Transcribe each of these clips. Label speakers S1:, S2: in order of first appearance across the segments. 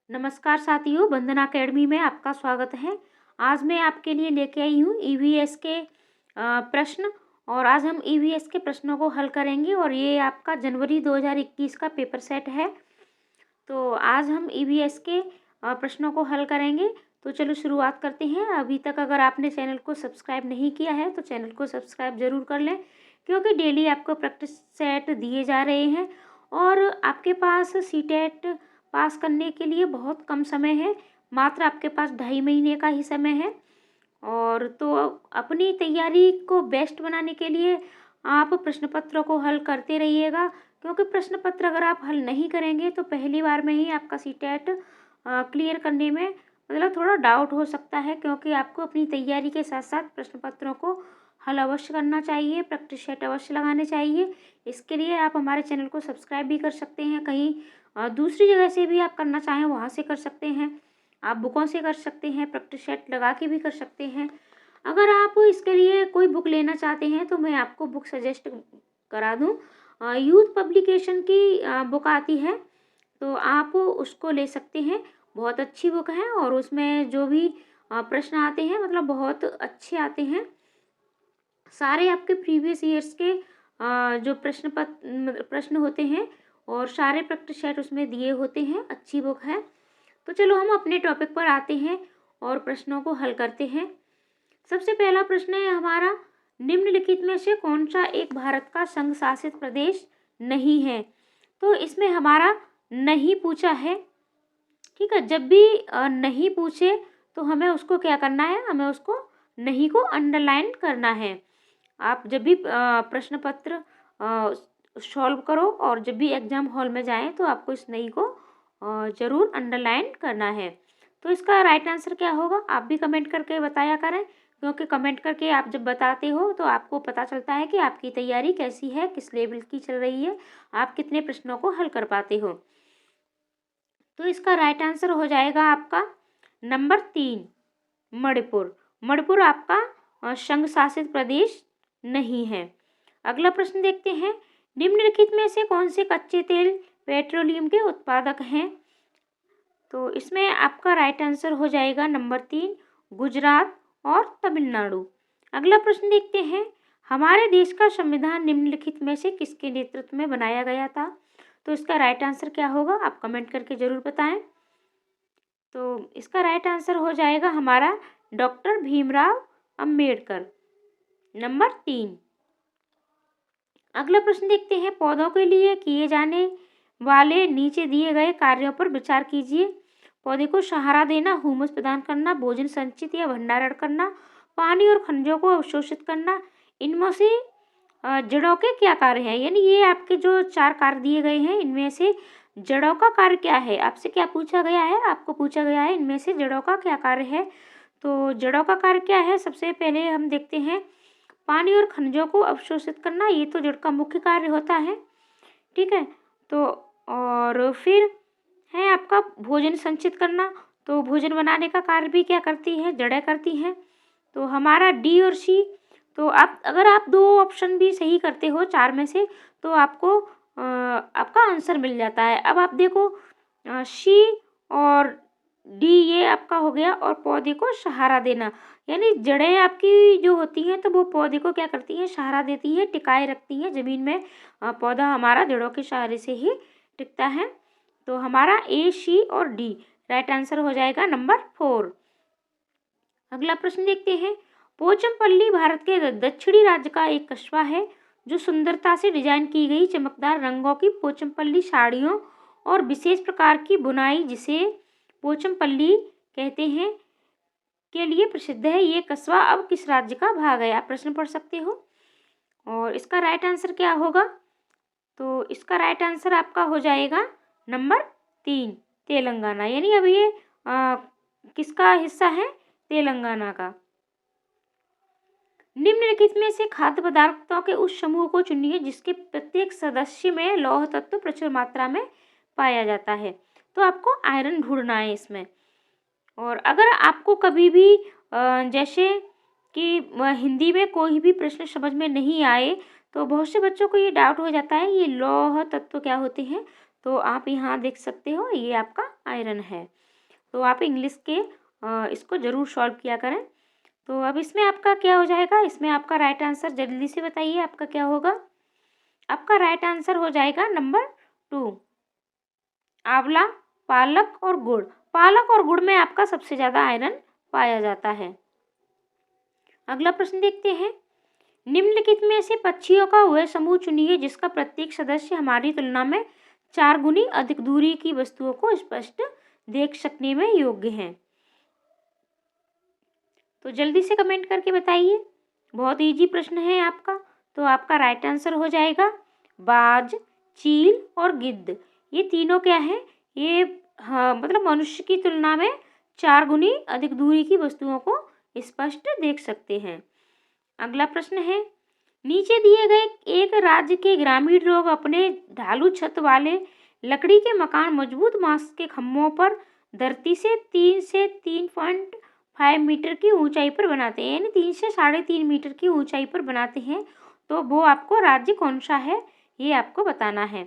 S1: नमस्कार साथियों, बंधन अकेडमी में आपका स्वागत है। आज मैं आपके लिए लेके आई हूँ ईवीएस के प्रश्न। और आज हम ईवीएस के प्रश्नों को हल करेंगे और ये आपका जनवरी 2021 का पेपर सेट है। तो आज हम ईवीएस के प्रश्नों को हल करेंगे। तो चलो शुरुआत करते हैं। अभी तक अगर आपने चैनल को सब्सक्राइब नहीं किया है तो चैनल को सब्सक्राइब ज़रूर कर लें, क्योंकि डेली आपको प्रैक्टिस सेट दिए जा रहे हैं और आपके पास सीटेट पास करने के लिए बहुत कम समय है। मात्र आपके पास 2.5 महीने का ही समय है। और तो अपनी तैयारी को बेस्ट बनाने के लिए आप प्रश्न पत्रों को हल करते रहिएगा, क्योंकि प्रश्न पत्र अगर आप हल नहीं करेंगे तो पहली बार में ही आपका सीटेट क्लियर करने में मतलब थोड़ा डाउट हो सकता है। क्योंकि आपको अपनी तैयारी के साथ साथ प्रश्न पत्रों को हल अवश्य करना चाहिए, प्रैक्टिस सेट अवश्य लगाने चाहिए। इसके लिए आप हमारे चैनल को सब्सक्राइब भी कर सकते हैं। कहीं दूसरी जगह से भी आप करना चाहें वहाँ से कर सकते हैं। आप बुकों से कर सकते हैं, प्रैक्टिस सेट लगा के भी कर सकते हैं। अगर आप इसके लिए कोई बुक लेना चाहते हैं तो मैं आपको बुक सजेस्ट करा दूँ। यूथ पब्लिकेशन की बुक आती है, तो आप उसको ले सकते हैं। बहुत अच्छी बुक है और उसमें जो भी प्रश्न आते हैं मतलब बहुत अच्छे आते हैं। सारे आपके प्रीवियस ईयर्स के जो प्रश्न होते हैं और सारे प्रैक्टिस सेट उसमें दिए होते हैं। अच्छी बुक है। तो चलो हम अपने टॉपिक पर आते हैं और प्रश्नों को हल करते हैं। सबसे पहला प्रश्न है हमारा, निम्नलिखित में से कौन सा एक भारत का संघ शासित प्रदेश नहीं है। तो इसमें हमारा नहीं पूछा है। ठीक है, जब भी नहीं पूछे तो हमें उसको क्या करना है, हमें उसको नहीं को अंडरलाइन करना है। आप जब भी प्रश्न पत्र सॉल्व करो और जब भी एग्जाम हॉल में जाएं तो आपको इस नहीं को ज़रूर अंडरलाइन करना है। तो इसका राइट आंसर क्या होगा, आप भी कमेंट करके बताया करें, क्योंकि कमेंट करके आप जब बताते हो तो आपको पता चलता है कि आपकी तैयारी कैसी है, किस लेवल की चल रही है, आप कितने प्रश्नों को हल कर पाते हो। तो इसका राइट आंसर हो जाएगा आपका नंबर 3, मणिपुर। मणिपुर आपका संघ शासित प्रदेश नहीं है। अगला प्रश्न देखते हैं, निम्नलिखित में से कौन से कच्चे तेल पेट्रोलियम के उत्पादक हैं। तो इसमें आपका राइट आंसर हो जाएगा नंबर 3, गुजरात और तमिलनाडु। अगला प्रश्न देखते हैं, हमारे देश का संविधान निम्नलिखित में से किसके नेतृत्व में बनाया गया था। तो इसका राइट आंसर क्या होगा, आप कमेंट करके ज़रूर बताएं। तो इसका राइट आंसर हो जाएगा हमारा डॉक्टर भीमराव अंबेडकर, नंबर 3। अगला प्रश्न देखते हैं, पौधों के लिए किए जाने वाले नीचे दिए गए कार्यों पर विचार कीजिए। पौधे को सहारा देना, हुमस प्रदान करना, भोजन संचित या भंडारण करना, पानी और खनिजों को अवशोषित करना। इनमें से जड़ों के क्या कार्य हैं, यानी ये आपके जो 4 कार्य दिए गए हैं इनमें से जड़ों का कार्य क्या है। आपसे क्या पूछा गया है, आपको पूछा गया है इनमें से जड़ों का क्या कार्य है। तो जड़ों का कार्य क्या है, सबसे पहले हम देखते हैं पानी और खनिजों को अवशोषित करना, ये तो जड़ का मुख्य कार्य होता है। ठीक है, तो और फिर है आपका भोजन संचित करना, तो भोजन बनाने का कार्य भी क्या करती है, जड़ें करती हैं। तो हमारा डी और सी, तो आप अगर आप 2 ऑप्शन भी सही करते हो 4 में से तो आपको आपका आंसर मिल जाता है। अब आप देखो सी और डी ये आपका हो गया, और पौधे को सहारा देना, यानी जड़ें आपकी जो होती हैं तो वो पौधे को क्या करती हैं, सहारा देती हैं, टिकाए रखती हैं ज़मीन में। पौधा हमारा जड़ों के सहारे से ही टिकता है। तो हमारा ए, सी और डी राइट आंसर हो जाएगा नंबर 4। अगला प्रश्न देखते हैं, पोचमपल्ली भारत के दक्षिणी राज्य का एक कस्बा है जो सुंदरता से डिजाइन की गई चमकदार रंगों की पोचमपल्ली साड़ियों और विशेष प्रकार की बुनाई, जिसे पोचमपल्ली कहते हैं, के लिए प्रसिद्ध है। ये कस्बा अब किस राज्य का भाग है, आप प्रश्न पढ़ सकते हो। और इसका राइट आंसर क्या होगा, तो इसका राइट आंसर आपका हो जाएगा नंबर 3, तेलंगाना। यानी अब ये किसका हिस्सा है, तेलंगाना का। निम्नलिखित में से खाद्य पदार्थों के उस समूह को चुनिए जिसके प्रत्येक सदस्य में लौह तत्व प्रचुर मात्रा में पाया जाता है। तो आपको आयरन ढूंढना है इसमें। और अगर आपको कभी भी जैसे कि हिंदी में कोई भी प्रश्न समझ में नहीं आए तो बहुत से बच्चों को ये डाउट हो जाता है ये लौह तत्व क्या होते हैं। तो आप यहाँ देख सकते हो, ये आपका आयरन है। तो आप इंग्लिश के इसको ज़रूर सॉल्व किया करें। तो अब इसमें आपका क्या हो जाएगा, इसमें आपका राइट आंसर जल्दी से बताइए आपका क्या होगा। आपका राइट आंसर हो जाएगा नंबर 2, आंवला, पालक और गुड़। पालक और गुड़ में आपका सबसे ज़्यादा आयरन पाया जाता है। अगला प्रश्न देखते हैं, निम्नलिखित में से पक्षियों का वह समूह चुनिए जिसका प्रत्येक सदस्य हमारी तुलना में 4 गुनी अधिक दूरी की वस्तुओं को स्पष्ट देख सकने में योग्य है। तो जल्दी से कमेंट करके बताइए। बहुत इजी प्रश्न है आपका। तो आपका राइट आंसर हो जाएगा बाज, चील और गिद्ध। ये तीनों क्या है, ये मतलब मनुष्य की तुलना में 4 गुनी अधिक दूरी की वस्तुओं को स्पष्ट देख सकते हैं। अगला प्रश्न है, नीचे दिए गए एक राज्य के ग्रामीण लोग अपने ढालू छत वाले लकड़ी के मकान मजबूत बांस के खंभों पर धरती से 3 से 3.5 मीटर की ऊंचाई पर बनाते हैं, यानी 3 से 3.5 मीटर की ऊंचाई पर बनाते हैं। तो वो आपको राज्य कौन सा है ये आपको बताना है।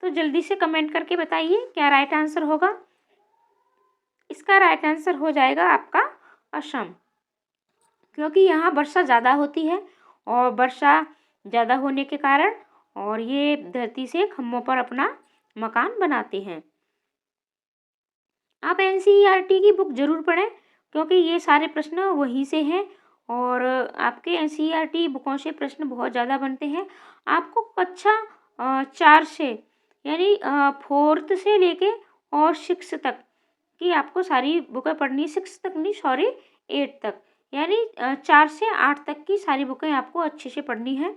S1: तो जल्दी से कमेंट करके बताइए क्या राइट आंसर होगा। इसका राइट आंसर हो जाएगा आपका असम, क्योंकि यहाँ वर्षा ज़्यादा होती है और वर्षा ज़्यादा होने के कारण और ये धरती से खंभों पर अपना मकान बनाते हैं। आप एनसीईआरटी की बुक ज़रूर पढ़ें क्योंकि ये सारे प्रश्न वहीं से हैं और आपके एनसीईआरटी बुकों से प्रश्न बहुत ज़्यादा बनते हैं। आपको कक्षा 4 से यानी 4th से लेके और 6 तक की आपको सारी बुकें पढ़नी, 6 तक नहीं सॉरी 8 तक, यानी 4 से 8 तक की सारी बुकें आपको अच्छे से पढ़नी है।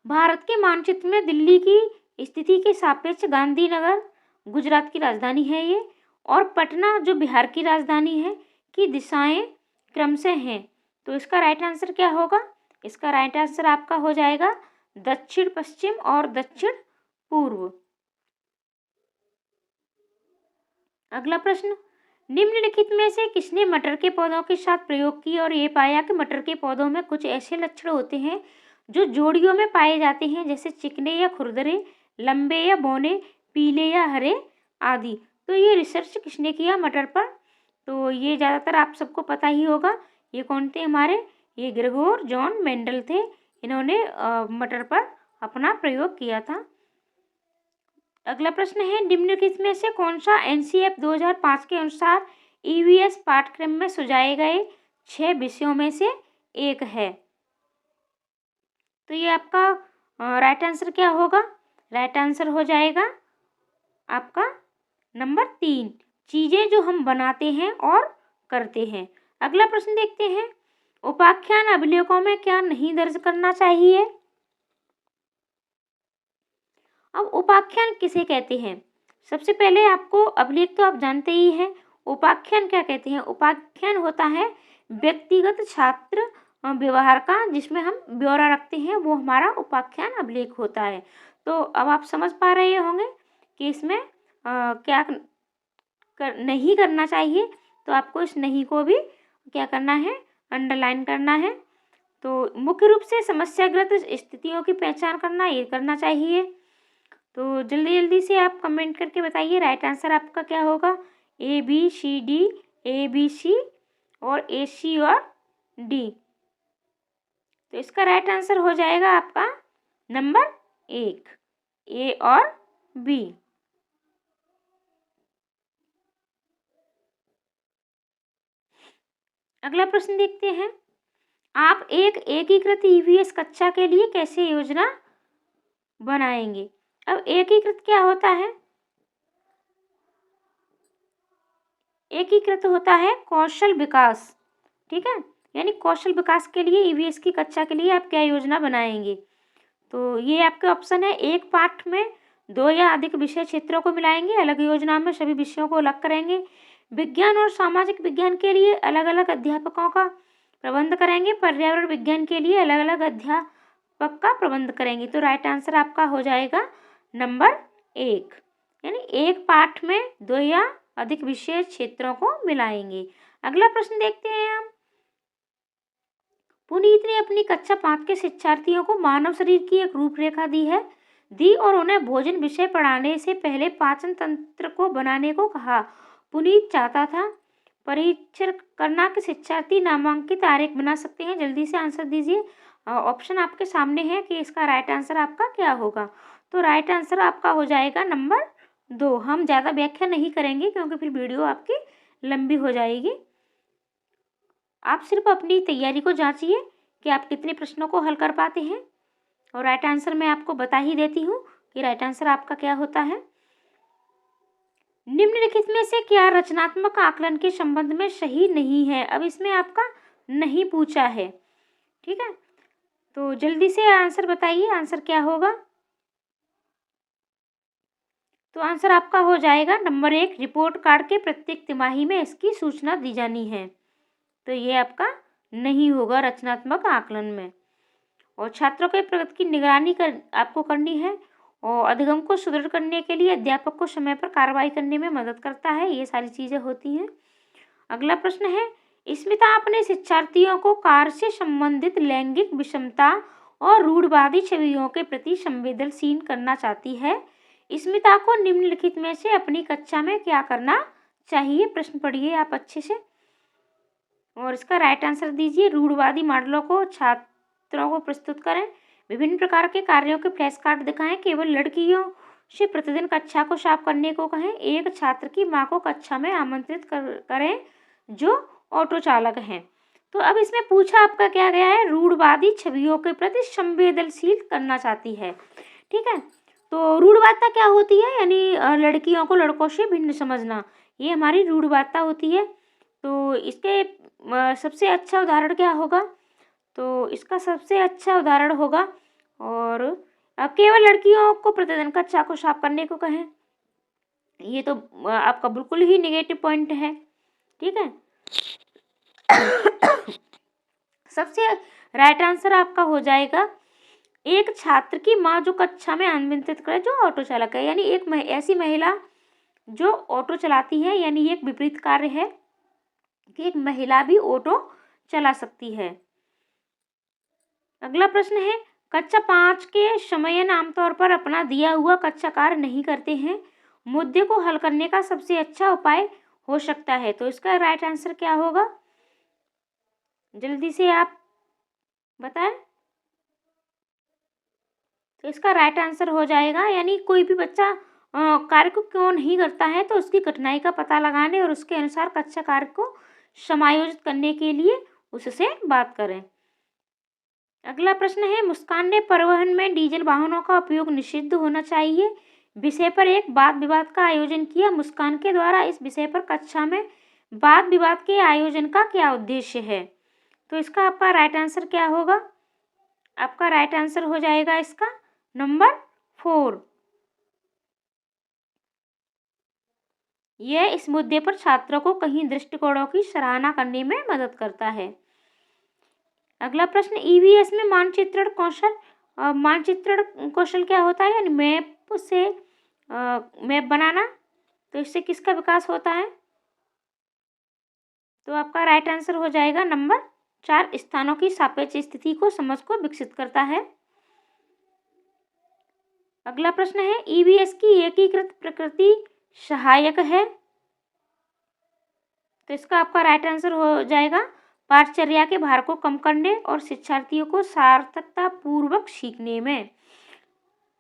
S1: भारत के मानचित्र में दिल्ली की स्थिति के सापेक्ष गांधीनगर गुजरात की राजधानी है ये, और पटना जो बिहार की राजधानी है की दिशाएं क्रमशः हैं। तो इसका राइट आंसर क्या होगा। इसका राइट आंसर आपका हो जाएगा दक्षिण पश्चिम और दक्षिण पूर्व। अगला प्रश्न, निम्नलिखित में से किसने मटर के पौधों के साथ प्रयोग किया और ये पाया कि मटर के पौधों में कुछ ऐसे लक्षण होते हैं जो जोड़ियों में पाए जाते हैं, जैसे चिकने या खुरदरे, लंबे या बौने, पीले या हरे आदि। तो ये रिसर्च किसने किया मटर पर। तो ये ज़्यादातर आप सबको पता ही होगा। ये कौन थे हमारे, ये ग्रेगोर जॉन मेंडल थे। इन्होंने मटर पर अपना प्रयोग किया था। अगला प्रश्न है, निम्नलिखित में से कौन सा एनसीएफ 2005 के अनुसार ईवीएस पाठ्यक्रम में सुझाए गए 6 विषयों में से एक है। तो ये आपका राइट आंसर क्या होगा। राइट आंसर हो जाएगा आपका नंबर 3, चीज़ें जो हम बनाते हैं और करते हैं। अगला प्रश्न देखते हैं, उपाख्यान अभिलेखों में क्या नहीं दर्ज करना चाहिए। अब उपाख्यान किसे कहते हैं। सबसे पहले आपको अभिलेख तो आप जानते ही हैं, उपाख्यान क्या कहते हैं। उपाख्यान होता है व्यक्तिगत छात्र व्यवहार का, जिसमें हम ब्यौरा रखते हैं, वो हमारा उपाख्यान अभिलेख होता है। तो अब आप समझ पा रहे होंगे कि इसमें क्या नहीं करना चाहिए। तो आपको इस नहीं को भी क्या करना है, अंडरलाइन करना है। तो मुख्य रूप से समस्याग्रस्त स्थितियों की पहचान करना, ये करना चाहिए। तो जल्दी जल्दी से आप कमेंट करके बताइए राइट आंसर आपका क्या होगा। ABCD, ABC और AC और D। तो इसका राइट आंसर हो जाएगा आपका नंबर 1, A और B। अगला प्रश्न देखते हैं, आप एक एकीकृत ईवीएस कक्षा के लिए कैसे योजना बनाएंगे। अब एकीकृत क्या होता है। एकीकृत होता है कौशल विकास, ठीक है, यानी कौशल विकास के लिए ईवीएस की कक्षा के लिए आप क्या योजना बनाएंगे। तो ये आपके ऑप्शन है, एक पाठ में 2 या अधिक विषय क्षेत्रों को मिलाएंगे, अलग योजना में सभी विषयों को अलग करेंगे, विज्ञान और सामाजिक विज्ञान के लिए अलग अलग अध्यापकों का प्रबंध करेंगे, पर्यावरण विज्ञान के लिए अलग अलग अध्यापक का प्रबंध करेंगे। तो राइट आंसर आपका हो जाएगा नंबर 1, यानी एक पाठ में 2 या अधिक विषय क्षेत्रों को मिलाएंगे। अगला प्रश्न देखते हैं हम, पुनीत ने अपनी कक्षा 5 के शिक्षार्थियों को मानव शरीर की एक रूपरेखा दी है दी और उन्हें भोजन विषय पढ़ाने से पहले पाचन तंत्र को बनाने को कहा। पुनीत चाहता था परीक्षण करना कि शिक्षार्थी नामांकित आरेख बना सकते हैं। जल्दी से आंसर दीजिए। ऑप्शन आपके सामने है कि इसका राइट आंसर आपका क्या होगा। तो राइट आंसर आपका हो जाएगा नंबर 2। हम ज़्यादा व्याख्या नहीं करेंगे क्योंकि फिर वीडियो आपकी लंबी हो जाएगी। आप सिर्फ अपनी तैयारी को जांचिए कि आप कितने प्रश्नों को हल कर पाते हैं, और राइट आंसर मैं आपको बता ही देती हूँ कि राइट आंसर आपका क्या होता है। निम्नलिखित में से क्या रचनात्मक आकलन के संबंध में सही नहीं है। अब इसमें आपका नहीं पूछा है, ठीक है, तो जल्दी से आंसर बताइए, आंसर क्या होगा। तो आंसर आपका हो जाएगा नंबर 1, रिपोर्ट कार्ड के प्रत्येक तिमाही में इसकी सूचना दी जानी है। तो ये आपका नहीं होगा रचनात्मक आकलन में। और छात्रों के प्रगति की निगरानी आपको करनी है, और अधिगम को सुदृढ़ करने के लिए अध्यापक को समय पर कार्रवाई करने में मदद करता है। ये सारी चीज़ें होती हैं। अगला प्रश्न है, स्मिता अपने शिक्षार्थियों को कार्य से संबंधित लैंगिक विषमता और रूढ़वादी छवियों के प्रति संवेदनशील करना चाहती है। स्मिता को निम्नलिखित में से अपनी कक्षा में क्या करना चाहिए। प्रश्न पढ़िए आप अच्छे से और इसका राइट आंसर दीजिए। रूढ़वादी मॉडलों को छात्रों को प्रस्तुत करें, विभिन्न प्रकार के कार्यों के फ्लैश कार्ड दिखाएं, केवल लड़कियों से प्रतिदिन कक्षा को साफ करने को कहें, एक छात्र की मां को कक्षा में आमंत्रित करें जो ऑटो चालक हैं। तो अब इसमें पूछा आपका क्या गया है, रूढ़वादी छवियों के प्रति संवेदनशील करना चाहती है, ठीक है। तो रूढ़वादिता क्या होती है, यानी लड़कियों को लड़कों से भिन्न समझना, ये हमारी रूढ़वादिता होती है। तो इसके सबसे अच्छा उदाहरण क्या होगा, तो इसका सबसे अच्छा उदाहरण होगा, और केवल लड़कियों को प्रतिदिन कक्षा को साफ करने को कहें, ये तो आपका बिल्कुल ही नेगेटिव पॉइंट है, ठीक है। सबसे राइट आंसर आपका हो जाएगा, एक छात्र की माँ जो कक्षा में आमंत्रित करे जो ऑटो चालक है, यानी एक ऐसी महिला जो ऑटो चलाती है, यानी एक विपरीत कार्य है कि एक महिला भी ऑटो चला सकती है। अगला प्रश्न है, कक्षा 5 के समयन आमतौर पर अपना दिया हुआ कक्षा कार्य नहीं करते हैं, मुद्दे को हल करने का सबसे अच्छा उपाय हो सकता है। तो इसका राइट आंसर क्या होगा, जल्दी से आप बताएं। तो इसका राइट आंसर हो जाएगा, यानी कोई भी बच्चा कार्य को क्यों नहीं करता है तो उसकी कठिनाई का पता लगाने और उसके अनुसार कक्षा कार्य को समायोजित करने के लिए उससे बात करें। अगला प्रश्न है, मुस्कान ने परिवहन में डीजल वाहनों का उपयोग निषिद्ध होना चाहिए विषय पर एक वाद विवाद का आयोजन किया। मुस्कान के द्वारा इस विषय पर कक्षा में वाद विवाद के आयोजन का क्या उद्देश्य है। तो इसका आपका राइट आंसर क्या होगा, आपका राइट आंसर हो जाएगा इसका नंबर 4। यह इस मुद्दे पर छात्रों को कई दृष्टिकोणों की सराहना करने में मदद करता है। अगला प्रश्न, ईवीएस में मानचित्रण कौशल, मानचित्रण कौशल क्या होता है, यानी मैप से मैप बनाना, तो इससे किसका विकास होता है। तो आपका राइट आंसर हो जाएगा नंबर 4, स्थानों की सापेक्ष स्थिति को समझ को विकसित करता है। अगला प्रश्न है, ईवीएस की एकीकृत प्रकृति सहायक है। तो इसका आपका राइट आंसर हो जाएगा पाठचर्या के भार को कम करने और शिक्षार्थियों को सार्थकता पूर्वक सीखने में।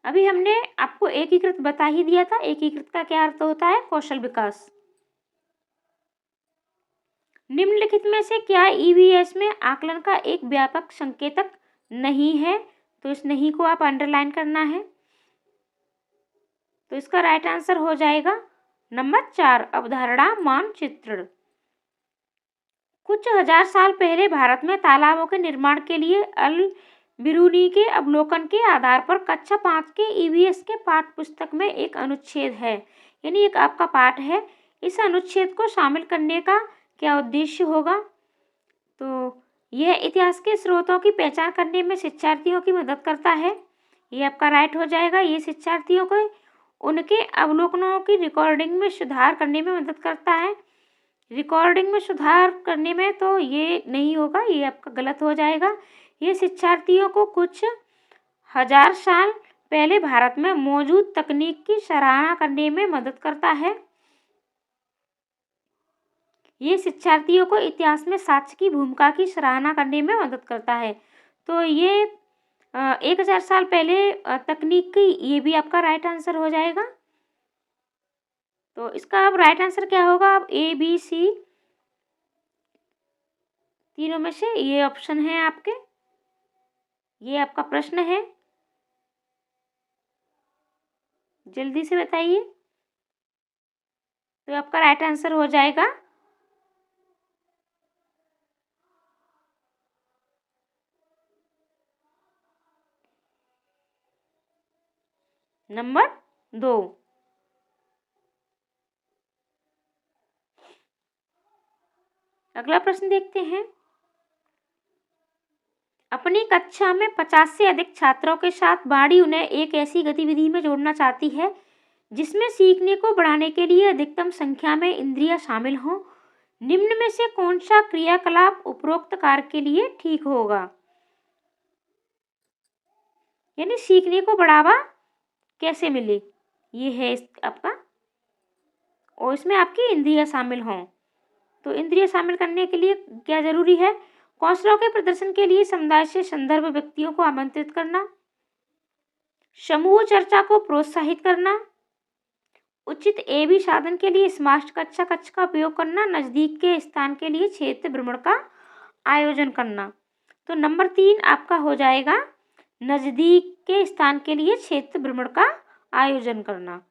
S1: अभी हमने आपको एकीकृत बता ही दिया था, एकीकृत का क्या अर्थ होता है, कौशल विकास। निम्नलिखित में से क्या ईवीएस में आकलन का एक व्यापक संकेतक नहीं है। तो इस नहीं को आप अंडरलाइन करना है। तो इसका राइट आंसर हो जाएगा नंबर 4, अवधारणा मानचित्रण। कुछ हजार साल पहले भारत में तालाबों के निर्माण के लिए अल बिरूनी के अवलोकन के आधार पर कक्षा 5 के ईवीएस के पाठ्य पुस्तक में एक अनुच्छेद है, यानी एक आपका पाठ है। इस अनुच्छेद को शामिल करने का क्या उद्देश्य होगा। तो यह इतिहास के स्रोतों की पहचान करने में शिक्षार्थियों की मदद करता है, ये आपका राइट हो जाएगा। ये शिक्षार्थियों को उनके अवलोकनों की रिकॉर्डिंग में सुधार करने में मदद करता है। रिकॉर्डिंग में सुधार करने में तो ये नहीं होगा, ये आपका गलत हो जाएगा। ये शिक्षार्थियों को कुछ हजार साल पहले भारत में मौजूद तकनीक की सराहना करने में मदद करता है। ये शिक्षार्थियों को इतिहास में साक्ष्य की भूमिका की सराहना करने में मदद करता है। तो ये 1000 साल पहले तकनीक की, ये भी आपका राइट आंसर हो जाएगा। तो इसका अब राइट आंसर क्या होगा? अब ए बी सी तीनों में से ये ऑप्शन है आपके, ये आपका प्रश्न है, जल्दी से बताइए। तो आपका राइट आंसर हो जाएगा नंबर 2। अगला प्रश्न देखते हैं। अपनी कक्षा में 50 से अधिक छात्रों के साथ बाड़ी उन्हें एक ऐसी गतिविधि में जोड़ना चाहती है जिसमें सीखने को बढ़ाने के लिए अधिकतम संख्या में इंद्रियां शामिल हों। निम्न में से कौन सा क्रियाकलाप उपरोक्त कार्य के लिए ठीक होगा? यानी सीखने को बढ़ावा कैसे मिले, ये है आपका, और इसमें आपकी इंद्रियां शामिल हों। तो इंद्रियां शामिल करने के लिए क्या जरूरी है? कौशलों के प्रदर्शन के लिए समुदाय से संदर्भ व्यक्तियों को आमंत्रित करना, समूह चर्चा को प्रोत्साहित करना, उचित एबी साधन के लिए स्मार्ट कक्षा कक्ष का उपयोग करना, नजदीक के स्थान के लिए क्षेत्र भ्रमण का आयोजन करना। तो नंबर 3 आपका हो जाएगा, नजदीक के स्थान के लिए क्षेत्र भ्रमण का आयोजन करना।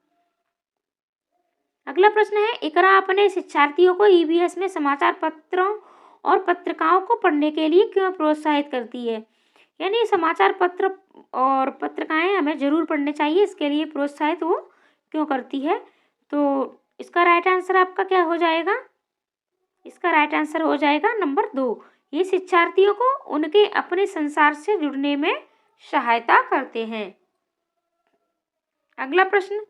S1: अगला प्रश्न है, इकरा अपने शिक्षार्थियों को ईवीएस में समाचार पत्रों और पत्रिकाओं को पढ़ने के लिए क्यों प्रोत्साहित करती है? यानी समाचार पत्र और पत्रिकाएं हमें जरूर पढ़ने चाहिए, इसके लिए प्रोत्साहित वो क्यों करती है? तो इसका राइट आंसर आपका क्या हो जाएगा? इसका राइट आंसर हो जाएगा नंबर 2। ये शिक्षार्थियों को उनके अपने संसार से जुड़ने में सहायता करते हैं। अगला प्रश्न,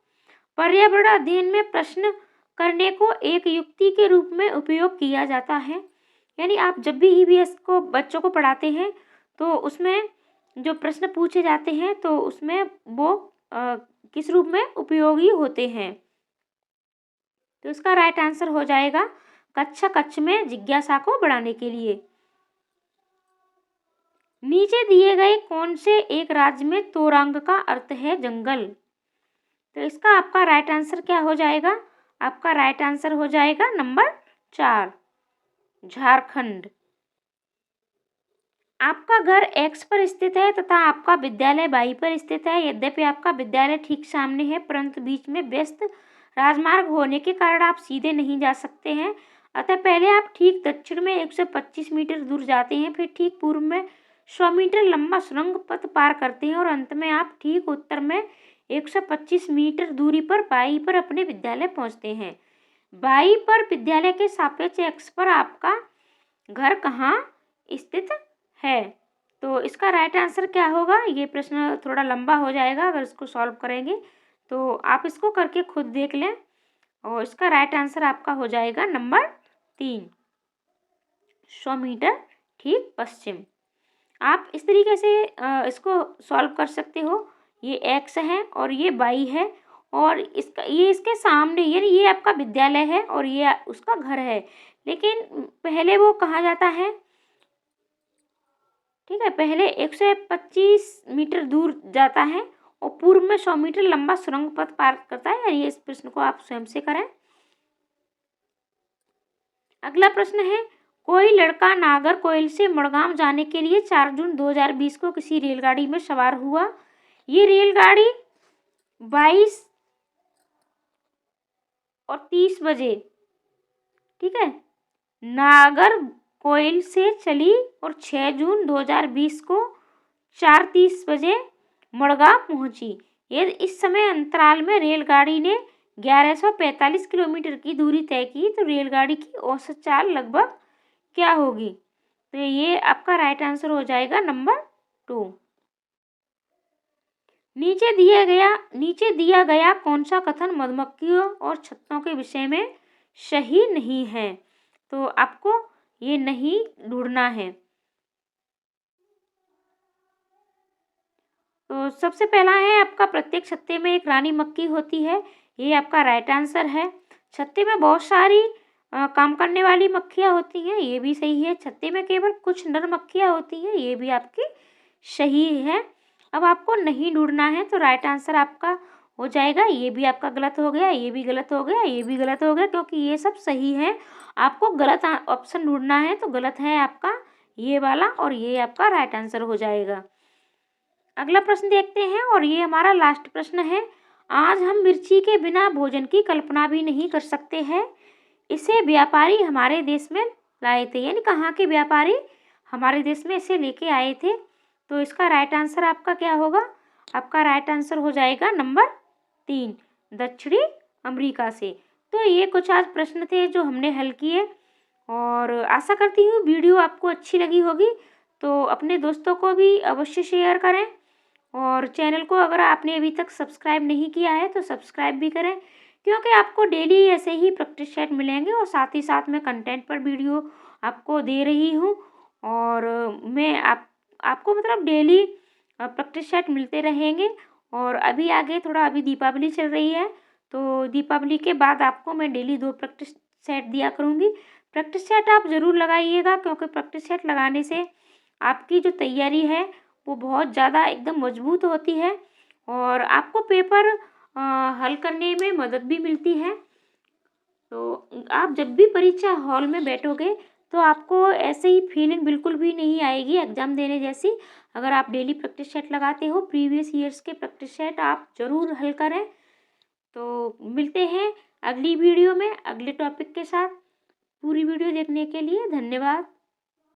S1: पर्यावरण अध्ययन में प्रश्न करने को एक युक्ति के रूप में उपयोग किया जाता है। यानी आप जब भी ईवीएस को बच्चों को पढ़ाते हैं तो उसमें जो प्रश्न पूछे जाते हैं तो उसमें वो किस रूप में उपयोगी होते हैं? तो इसका राइट आंसर हो जाएगा कक्षा कक्ष में जिज्ञासा को बढ़ाने के लिए। नीचे दिए गए कौन से एक राज्य में तोरंग का अर्थ है जंगल? तो इसका आपका राइट आंसर क्या हो जाएगा? आपका राइट आंसर हो जाएगा नंबर 4, झारखंड। आपका घर एक्स पर स्थित है तथा आपका विद्यालय वाई पर स्थित है। यद्यपि आपका विद्यालय ठीक सामने है परंतु बीच में व्यस्त राजमार्ग होने के कारण आप सीधे नहीं जा सकते हैं। अतः पहले आप ठीक दक्षिण में 125 मीटर दूर जाते हैं, फिर ठीक पूर्व में 100 मीटर लंबा सुरंग पथ पार करते हैं और अंत में आप ठीक उत्तर में 125 मीटर दूरी पर वाई पर अपने विद्यालय पहुंचते हैं। वाई पर विद्यालय के सापेक्ष एक्स पर आपका घर कहाँ स्थित है? तो इसका राइट आंसर क्या होगा? ये प्रश्न थोड़ा लंबा हो जाएगा अगर इसको सॉल्व करेंगे, तो आप इसको करके खुद देख लें। और इसका राइट आंसर आपका हो जाएगा नंबर 3, 100 मीटर ठीक पश्चिम। आप इस तरीके से इसको सॉल्व कर सकते हो। ये एक्स है और ये वाई है और ये इसके सामने, यानी ये आपका विद्यालय है और ये उसका घर है। लेकिन पहले वो कहा जाता है, ठीक है, पहले 125 मीटर दूर जाता है और पूर्व में 100 मीटर लंबा सुरंग पथ पार करता है। ये इस प्रश्न को आप स्वयं से करें। अगला प्रश्न है, कोई लड़का नागरकोइल से मड़गांव जाने के लिए 4 जून 2020 को किसी रेलगाड़ी में सवार हुआ। ये रेलगाड़ी 22:30 बजे, ठीक है, नागरकोइल से चली और 6 जून 2020 को 4:30 बजे मड़गांव पहुंची। यदि इस समय अंतराल में रेलगाड़ी ने 1145 किलोमीटर की दूरी तय की तो रेलगाड़ी की औसत चाल लगभग क्या होगी? तो ये आपका राइट आंसर हो जाएगा नंबर 2। नीचे दिया गया कौन सा कथन मधुमक्खियों और छत्तों के विषय में सही नहीं है? तो आपको ये नहीं ढूंढना है। तो सबसे पहला है आपका, प्रत्येक छत्ते में एक रानी मक्खी होती है। ये आपका राइट आंसर है। छत्ते में बहुत सारी काम करने वाली मक्खियाँ होती हैं, ये भी सही है। छत्ते में केवल कुछ नर मक्खियाँ होती हैं, ये भी आपकी सही है। अब आपको नहीं ढूंढना है, तो राइट आंसर आपका हो जाएगा। ये भी आपका गलत हो गया, ये भी गलत हो गया, ये भी गलत हो गया, क्योंकि ये सब सही है। आपको गलत ऑप्शन ढूंढना है, तो गलत है आपका ये वाला, और ये आपका राइट आंसर हो जाएगा। अगला प्रश्न देखते हैं, और ये हमारा लास्ट प्रश्न है। आज हम मिर्ची के बिना भोजन की कल्पना भी नहीं कर सकते हैं। इसे व्यापारी हमारे देश में लाए थे, यानी कहाँ के व्यापारी हमारे देश में इसे लेके आए थे। तो इसका राइट आंसर आपका क्या होगा? आपका राइट आंसर हो जाएगा नंबर 3, दक्षिणी अमेरिका से। तो ये कुछ आज प्रश्न थे जो हमने हल किए, और आशा करती हूँ वीडियो आपको अच्छी लगी होगी। तो अपने दोस्तों को भी अवश्य शेयर करें, और चैनल को अगर आपने अभी तक सब्सक्राइब नहीं किया है तो सब्सक्राइब भी करें, क्योंकि आपको डेली ऐसे ही प्रैक्टिस सेट मिलेंगे, और साथ ही साथ मैं कंटेंट पर वीडियो आपको दे रही हूँ। और मैं आपको मतलब डेली प्रैक्टिस सेट मिलते रहेंगे। और अभी आगे थोड़ा, अभी दीपावली चल रही है, तो दीपावली के बाद आपको मैं डेली 2 प्रैक्टिस सेट दिया करूँगी। प्रैक्टिस सेट आप ज़रूर लगाइएगा, क्योंकि प्रैक्टिस सेट लगाने से आपकी जो तैयारी है वो बहुत ज़्यादा एकदम मजबूत होती है, और आपको पेपर हल करने में मदद भी मिलती है। तो आप जब भी परीक्षा हॉल में बैठोगे तो आपको ऐसे ही फीलिंग बिल्कुल भी नहीं आएगी एग्ज़ाम देने जैसी, अगर आप डेली प्रैक्टिस सेट लगाते हो। प्रीवियस ईयर्स के प्रैक्टिस सेट आप ज़रूर हल करें। तो मिलते हैं अगली वीडियो में अगले टॉपिक के साथ। पूरी वीडियो देखने के लिए धन्यवाद।